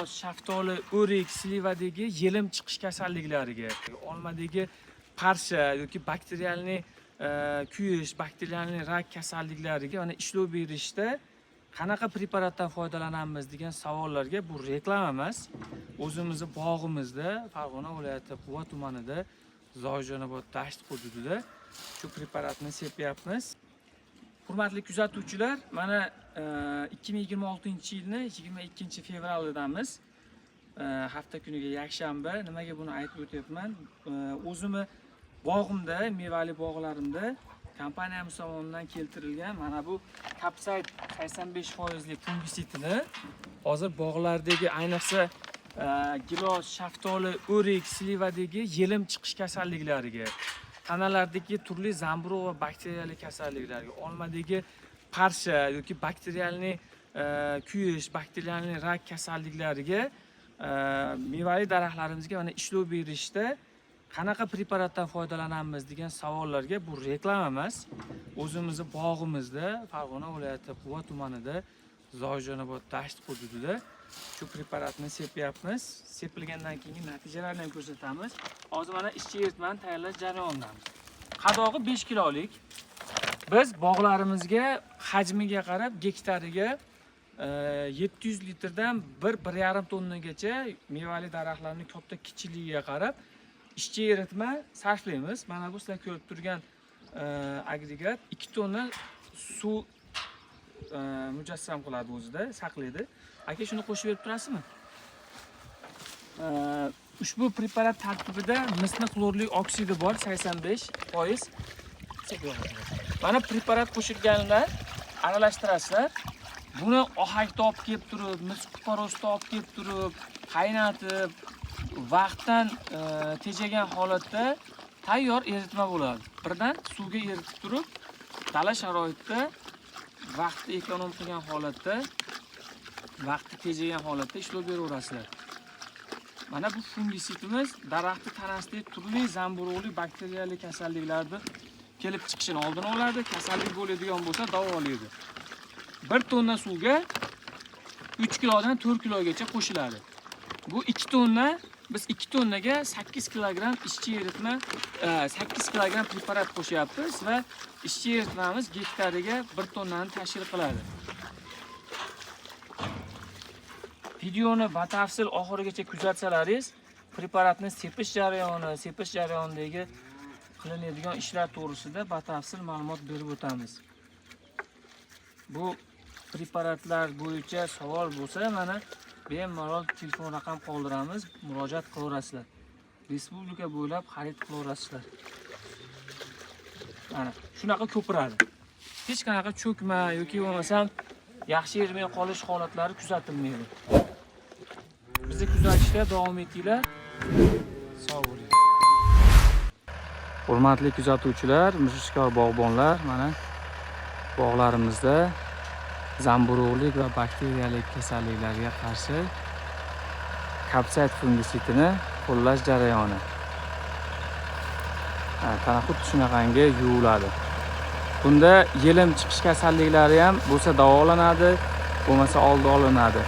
Shaftoli, o'rik, slivadagi yelim chiqish kasalliklariga, olmadagi qarsha yoki bakterialniy kuyish, bakterialniy rak kasalliklariga mana ishlov berishda qanaqa preparatdan foydalanamiz degan savollarga bu reklama emas. O'zimizning bog'imizda, Farg'ona viloyati Quva tumanida, Zoyjonobod dasht hududida shu preparatni sepyapmiz. Hurmatli kuzatuvchilar, mana 2026-yilni 22 fevraldamiz. Hafta kuniga yakshanba. Nimaga buni aytib o'tyapman? O'zimni bog'imda, mevali bog'larimda kompaniyamiz tomonidan keltirilgan mana bu Capside 85% fungisidni hozir bog'lardagi, ayniqsa gilos, shaftoli, o'rik, slivadagi yelim chiqish kasalliklariga, tanalardagi turli zamburug' va bakteriyali kasalliklarga, olmadagi qarsha yoki bakterialniy kuyish, bakterialniy rak kasalliklariga mevali daraxtlarimizga mana ishlov berishda qanaqa preparatdan foydalanamiz degan savollarga bu reklama emas. O'zimizning bog'imizda, Farg'ona viloyati Quva tumanida, Zoyjonobod dasht hududida shu preparatni sepyapmiz. Sepilgandan keyingi natijalarni ham ko'rsatamiz. Hozir mana ishchi eritmani tayyorlash jarayonidamiz. Qadog'i 5 kilolik. Biz bog'larimizga hajmiga qarab gektariga 700 litrdan 1-1,5 tonnagacha mevali daraxtlarning katta kichikligiga qarab ishchi eritma sarflaymiz. Mana bu sizlar ko'rib turgan agregat 2 tonna suv mujassam qiladi, o'zida saqlaydi. Aka, shuni qo'shib berib turasizmi? Ushbu preparat tarkibida misni xlorlik oksidi bor 85%. Mana preparat qo'shilganlar aralashtirasizlar. Buni ohakda olib kelib turib, mis kuparosda olib kelib turib, qaynatib, vaqtdan tejagan holatda tayyor eritma bo'ladi. Birdan suvga eritib turib, dala sharoitida vaqtni ekonom qilgan holatda, vaqtni tejagan holatda ishlov beraverasizlar. Mana bu fungisidimiz daraxtning tanasidagi turli zamburug'li bakteriyali kasalliklarni kelib chiqishini oldini oladi. Kasallik bo'ladigan bo'lsa davolaydi. 1 tonna suvga 3 kilodan 4 kilogacha qo'shiladi. Bu 2 tonna, biz 2 tonnaga 8 kilogram ishchi eritma, 8 kilogram preparat qo'shyapmiz va ishchi eritmamiz gektariga 1 tonnani tashkil qiladi. Videoni batafsil oxirigacha kuzatsalaringiz, preparatni sepish jarayonidagi qilinadigan ishlar to'g'risida batafsil ma'lumot berib o'tamiz. Bu preparatlar bo'yicha savol bo'lsa, mana bemalol telefon raqam qoldiramiz, murojaat qilaverasizlar. Respublika bo'ylab xarid qilaverasizlar. Mana shunaqa ko'piradi. Hech qanaqa cho'kma yoki bo'lmasam yaxshi yermay qolish holatlari kuzatilmaydi. Bizni kuzatishda davom etinglar. Sog' bo'ling. Hurmatli kuzatuvchilar, mirishkor bog'bonlar, mana bog'larimizda zamburug'lik va bakteriyalik kasalliklarga qarshi Capside fungisidini qo'llash jarayoni. Qana xuddi shunaqangi yuviladi. Bunda yelim chiqish kasalliklari ham bo'lsa davolanadi, bo'lmasa oldi olinadi.